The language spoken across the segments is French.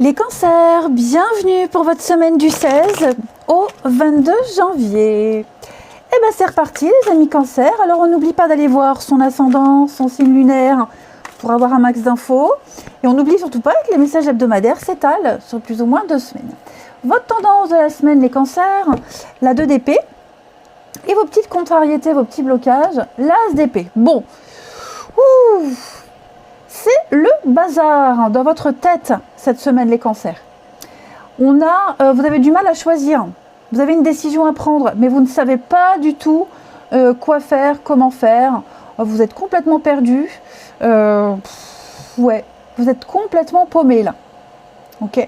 Les cancers, bienvenue pour votre semaine du 16 au 22 janvier. Et bien c'est reparti les amis cancers. Alors on n'oublie pas d'aller voir son ascendant, son signe lunaire pour avoir un max d'infos. Et on n'oublie surtout pas que les messages hebdomadaires s'étalent sur plus ou moins 2 semaines. Votre tendance de la semaine les cancers, la 2 d'épée. Et vos petites contrariétés, vos petits blocages, l'as d'épée. Bon, c'est le bazar dans votre tête cette semaine les cancers. Vous avez du mal à choisir, vous avez une décision à prendre, mais vous ne savez pas du tout quoi faire, comment faire. Vous êtes complètement perdu. Ouais, vous êtes complètement paumé là. Ok.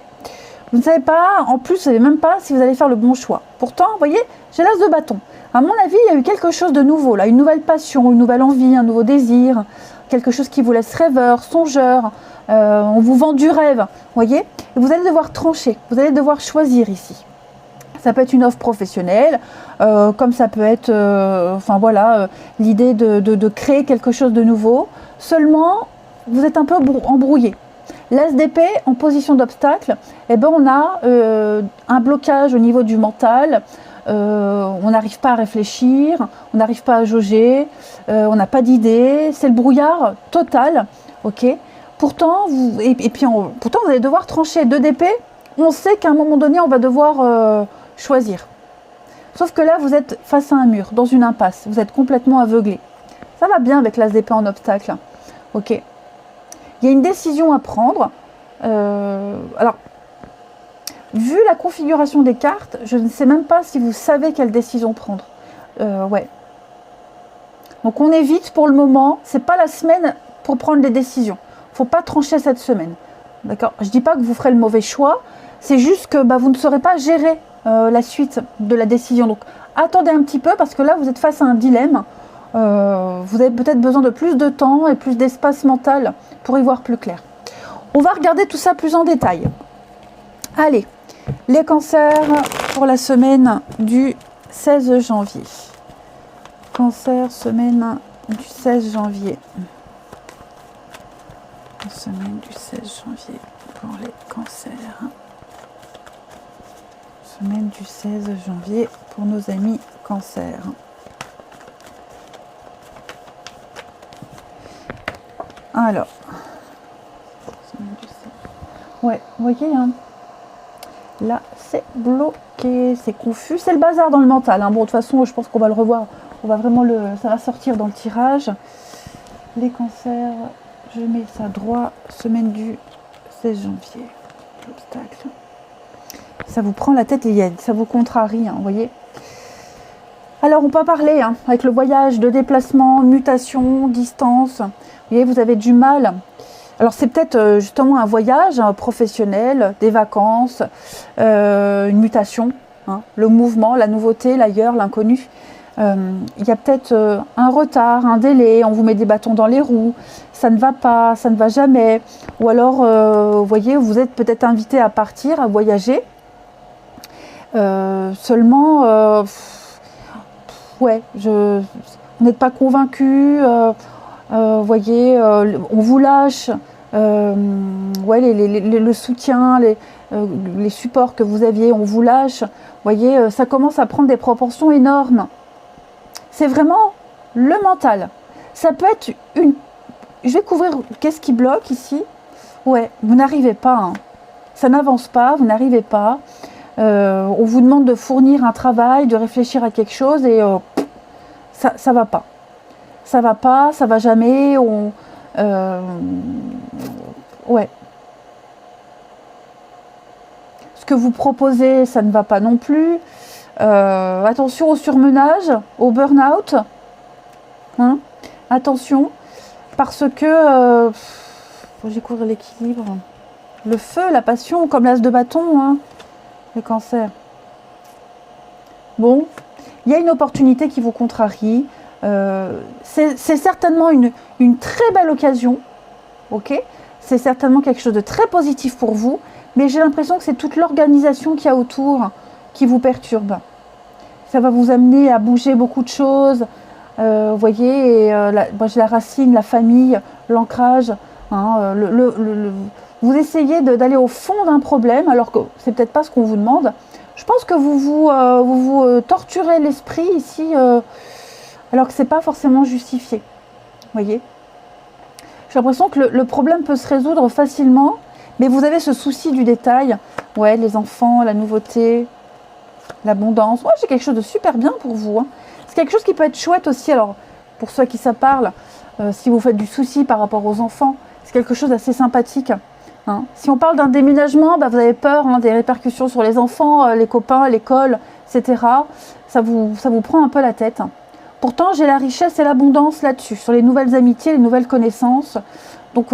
Vous ne savez pas, en plus, vous ne savez même pas si vous allez faire le bon choix. Pourtant, vous voyez, j'ai l'as de bâton. À mon avis, il y a eu quelque chose de nouveau, là, une nouvelle passion, une nouvelle envie, un nouveau désir, quelque chose qui vous laisse rêveur, songeur, on vous vend du rêve, vous voyez. Et vous allez devoir trancher, vous allez devoir choisir ici. Ça peut être une offre professionnelle, comme ça peut être, l'idée de créer quelque chose de nouveau. Seulement, vous êtes un peu embrouillé. L'as d'épée en position d'obstacle, eh ben on a un blocage au niveau du mental, on n'arrive pas à réfléchir, on n'arrive pas à jauger, on n'a pas d'idée, c'est le brouillard total, ok. Pourtant, pourtant vous allez devoir trancher 2 d'épée, on sait qu'à un moment donné on va devoir choisir. Sauf que là vous êtes face à un mur, dans une impasse, vous êtes complètement aveuglé. Ça va bien avec l'as d'épée en obstacle, ok. Il y a une décision à prendre. Alors, vu la configuration des cartes, je ne sais même pas si vous savez quelle décision prendre. Ouais. Donc on évite pour le moment. C'est pas la semaine pour prendre des décisions. Faut pas trancher cette semaine. D'accord. Je dis pas que vous ferez le mauvais choix. C'est juste que vous ne saurez pas gérer la suite de la décision. Donc attendez un petit peu parce que là vous êtes face à un dilemme. Vous avez peut-être besoin de plus de temps et plus d'espace mental pour y voir plus clair. On va regarder tout ça plus en détail. Allez, les cancers pour la semaine du 16 janvier. Cancer, semaine du 16 janvier. Semaine du 16 janvier pour les cancers. Semaine du 16 janvier pour nos amis cancers. Alors, ouais, vous voyez, hein, là c'est bloqué, c'est confus, c'est le bazar dans le mental. Hein. Bon, de toute façon, je pense qu'on va le revoir, on va vraiment ça va sortir dans le tirage. Les cancers, je mets ça droit, semaine du 16 janvier, l'obstacle. Ça vous prend la tête et ça vous contrarie, hein, vous voyez. Alors, on peut parler hein, avec le voyage de déplacement, mutation, distance. Vous voyez, vous avez du mal. Alors, c'est peut-être justement un voyage professionnel, des vacances, une mutation, hein, le mouvement, la nouveauté, l'ailleurs, l'inconnu. Il y a peut-être un retard, un délai, on vous met des bâtons dans les roues, ça ne va pas, ça ne va jamais. Ou alors, vous voyez, vous êtes peut-être invité à partir, à voyager. Seulement... ouais, vous n'êtes pas convaincu, vous voyez, on vous lâche, ouais, le soutien, les supports que vous aviez, on vous lâche, vous voyez, ça commence à prendre des proportions énormes. C'est vraiment le mental. Ça peut être je vais couvrir, qu'est-ce qui bloque ici? Ouais, vous n'arrivez pas, hein. Ça n'avance pas, vous n'arrivez pas. On vous demande de fournir un travail, de réfléchir à quelque chose et ça va pas. Ça va pas, ça va jamais. Ouais. Ce que vous proposez, ça ne va pas non plus. Attention au surmenage, au burn-out. Hein, attention, parce que faut que j'écouvre l'équilibre. Le feu, la passion, comme l'as de bâton, hein. Les cancers. Bon, il y a une opportunité qui vous contrarie. C'est certainement une très belle occasion. Ok, c'est certainement quelque chose de très positif pour vous. Mais j'ai l'impression que c'est toute l'organisation qu'il y a autour qui vous perturbe. Ça va vous amener à bouger beaucoup de choses. Vous voyez, moi j'ai la racine, la famille, l'ancrage. Hein, vous essayez d'aller au fond d'un problème, alors que c'est peut-être pas ce qu'on vous demande. Je pense que vous torturez l'esprit ici, alors que c'est pas forcément justifié. Vous voyez? J'ai l'impression que le problème peut se résoudre facilement, mais vous avez ce souci du détail. Ouais, les enfants, la nouveauté, l'abondance. Ouais, j'ai quelque chose de super bien pour vous. Hein. C'est quelque chose qui peut être chouette aussi. Alors, pour ceux à qui ça parle, si vous faites du souci par rapport aux enfants, c'est quelque chose d'assez sympathique. Hein. Si on parle d'un déménagement, bah, vous avez peur des répercussions sur les enfants, les copains, l'école, etc. Ça vous prend un peu la tête. Pourtant, j'ai la richesse et l'abondance là-dessus, sur les nouvelles amitiés, les nouvelles connaissances. Donc,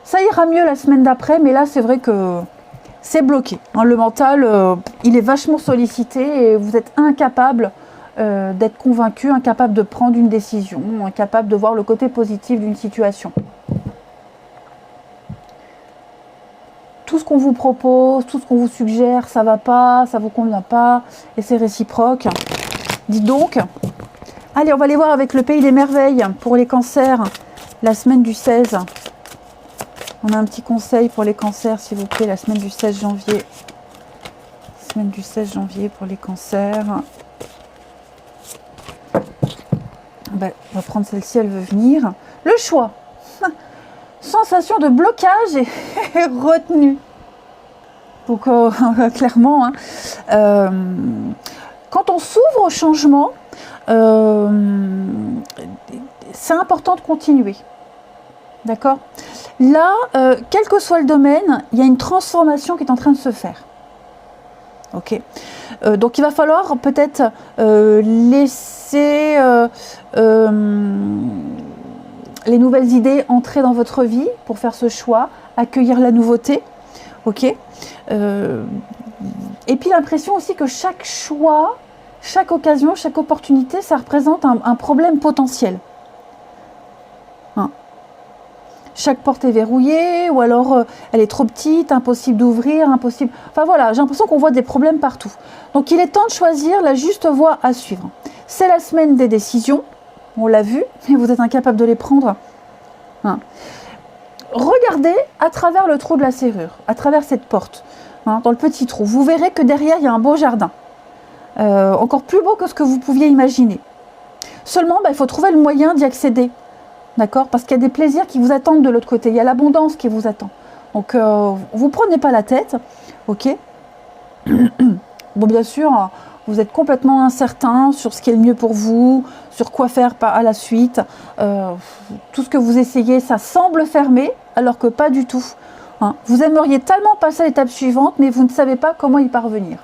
ça ira mieux la semaine d'après, mais là, c'est vrai que c'est bloqué. Hein. Le mental, il est vachement sollicité et vous êtes incapable d'être convaincu, incapable de prendre une décision, incapable de voir le côté positif d'une situation. Tout ce qu'on vous propose, tout ce qu'on vous suggère, ça va pas, ça vous convient pas, et c'est réciproque. Dites donc. Allez, on va aller voir avec le pays des merveilles pour les cancers, la semaine du 16. On a un petit conseil pour les cancers, s'il vous plaît, la semaine du 16 janvier. Semaine du 16 janvier pour les cancers. Ben, on va prendre celle-ci, elle veut venir. Le choix. Sensation de blocage et retenue. Donc, clairement, hein, quand on s'ouvre au changement, c'est important de continuer. D'accord? Là, quel que soit le domaine, il y a une transformation qui est en train de se faire. Ok. Donc, il va falloir peut-être laisser les nouvelles idées entrer dans votre vie pour faire ce choix, accueillir la nouveauté. Ok. Et puis l'impression aussi que chaque choix, chaque occasion, chaque opportunité, ça représente un problème potentiel. Hein. Chaque porte est verrouillée, ou alors elle est trop petite, impossible d'ouvrir, impossible... Enfin voilà, j'ai l'impression qu'on voit des problèmes partout. Donc il est temps de choisir la juste voie à suivre. C'est la semaine des décisions, on l'a vu, mais vous êtes incapable de les prendre. Hein. Regardez à travers le trou de la serrure, à travers cette porte, hein, dans le petit trou. Vous verrez que derrière, il y a un beau jardin. Encore plus beau que ce que vous pouviez imaginer. Seulement, il faut trouver le moyen d'y accéder. D'accord? Parce qu'il y a des plaisirs qui vous attendent de l'autre côté. Il y a l'abondance qui vous attend. Donc, vous ne prenez pas la tête. Ok? Bon, bien sûr, vous êtes complètement incertain sur ce qui est le mieux pour vous, sur quoi faire à la suite. Tout ce que vous essayez, ça semble fermé, alors que pas du tout. Hein. Vous aimeriez tellement passer à l'étape suivante, mais vous ne savez pas comment y parvenir.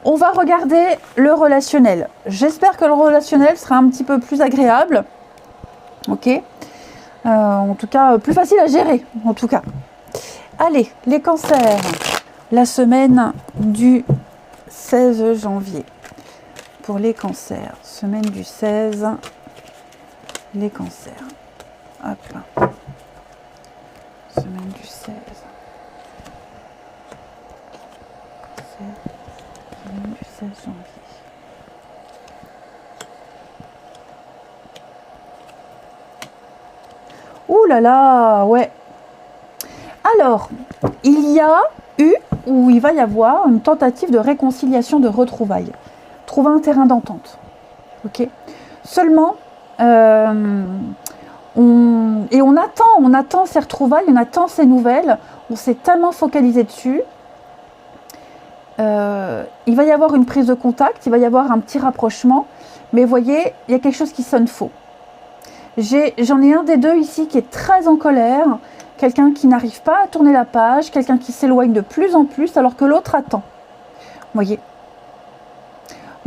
On va regarder le relationnel. J'espère que le relationnel sera un petit peu plus agréable. Ok. En tout cas, plus facile à gérer. En tout cas. Allez, les cancers. La semaine du 16 janvier. Pour les cancers. Semaine du 16. Les cancers. Hop là. Semaine du 16. Semaine du 16 janvier. Ouh là là, ouais. Alors, il y a eu, ou il va y avoir, une tentative de réconciliation, de retrouvailles. Trouver un terrain d'entente. Ok. Seulement, on attend ces retrouvailles, on attend ces nouvelles, on s'est tellement focalisé dessus. Il va y avoir une prise de contact, il va y avoir un petit rapprochement, mais vous voyez, il y a quelque chose qui sonne faux. J'en ai un des deux ici qui est très en colère, quelqu'un qui n'arrive pas à tourner la page, quelqu'un qui s'éloigne de plus en plus alors que l'autre attend. Vous voyez?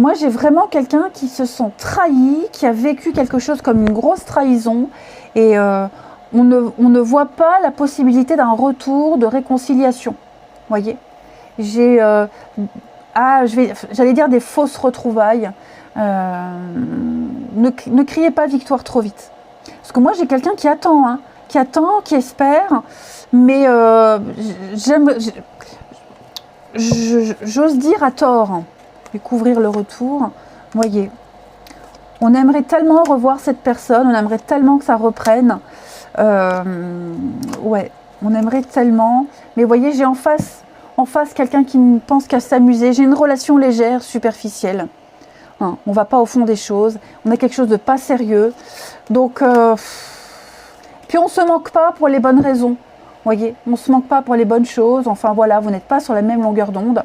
Moi, j'ai vraiment quelqu'un qui se sent trahi, qui a vécu quelque chose comme une grosse trahison et on ne voit pas la possibilité d'un retour, de réconciliation. Vous voyez? J'allais dire des fausses retrouvailles. Ne criez pas victoire trop vite. Parce que moi, j'ai quelqu'un qui attend, qui espère, mais j'ose dire à tort, découvrir le retour. Voyez, on aimerait tellement revoir cette personne, on aimerait tellement que ça reprenne. Ouais, On aimerait tellement. Mais vous voyez, j'ai en face quelqu'un qui ne pense qu'à s'amuser. J'ai une relation légère, superficielle. Hein, on ne va pas au fond des choses. On a quelque chose de pas sérieux. Donc, puis on ne se manque pas pour les bonnes raisons. Vous voyez, on ne se manque pas pour les bonnes choses. Enfin voilà, vous n'êtes pas sur la même longueur d'onde.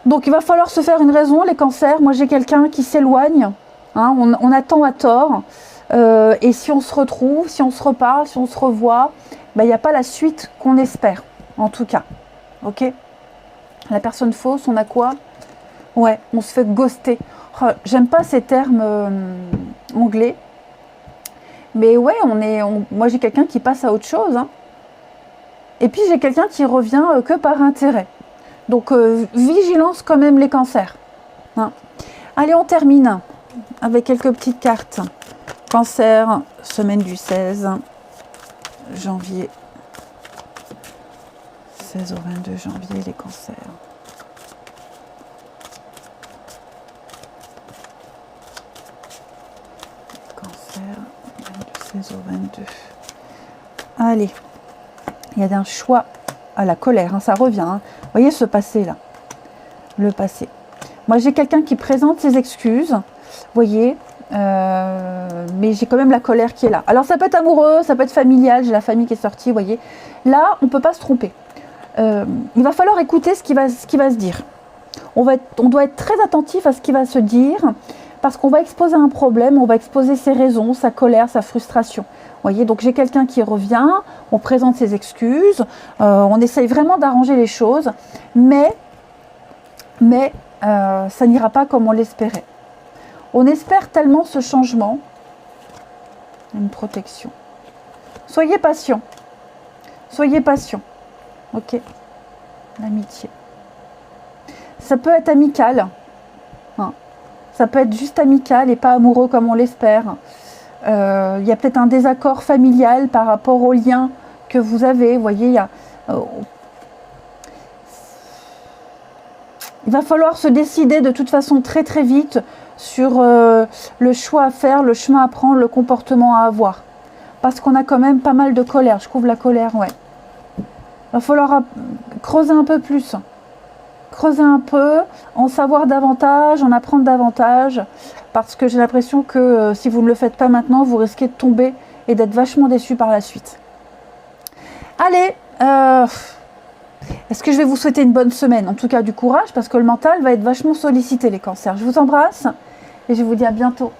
Donc il va falloir se faire une raison, les cancers. Moi j'ai quelqu'un qui s'éloigne. Hein, on attend à tort. Et si on se retrouve, si on se reparle, si on se revoit, ben, il n'y a pas la suite qu'on espère. En tout cas. Ok? La personne fausse, on a quoi? Ouais, on se fait ghoster. Oh, j'aime pas ces termes anglais. Mais ouais, moi j'ai quelqu'un qui passe à autre chose. Hein. Et puis j'ai quelqu'un qui revient que par intérêt. Donc vigilance quand même les cancers. Hein. Allez, on termine avec quelques petites cartes. Cancer, semaine du 16 janvier. 16 au 22 janvier, les cancers. Cancer, 16 au 22. Allez, il y a un choix à la colère, hein, ça revient. Hein. Vous voyez ce passé là, le passé. Moi j'ai quelqu'un qui présente ses excuses, vous voyez, mais j'ai quand même la colère qui est là. Alors ça peut être amoureux, ça peut être familial, j'ai la famille qui est sortie, vous voyez. Là, on ne peut pas se tromper. Il va falloir écouter ce qui va se dire. On doit être très attentif à ce qui va se dire, parce qu'on va exposer un problème, on va exposer ses raisons, sa colère, sa frustration. Vous voyez, donc j'ai quelqu'un qui revient, on présente ses excuses, on essaye vraiment d'arranger les choses, mais ça n'ira pas comme on l'espérait. On espère tellement ce changement. Une protection. Soyez patient. Soyez patient. Ok. L'amitié. Ça peut être amical. Hein. Ça peut être juste amical et pas amoureux comme on l'espère. Il y a peut-être un désaccord familial par rapport aux liens que vous avez. Vous voyez, il va falloir se décider de toute façon très très vite sur le choix à faire, le chemin à prendre, le comportement à avoir. Parce qu'on a quand même pas mal de colère. Je couvre la colère, ouais. Il va falloir creuser un peu plus. Creuser un peu, en savoir davantage, en apprendre davantage. Parce que j'ai l'impression que si vous ne le faites pas maintenant, vous risquez de tomber et d'être vachement déçu par la suite. Allez, est-ce que je vais vous souhaiter une bonne semaine? En tout cas, du courage, parce que le mental va être vachement sollicité, les cancers. Je vous embrasse et je vous dis à bientôt.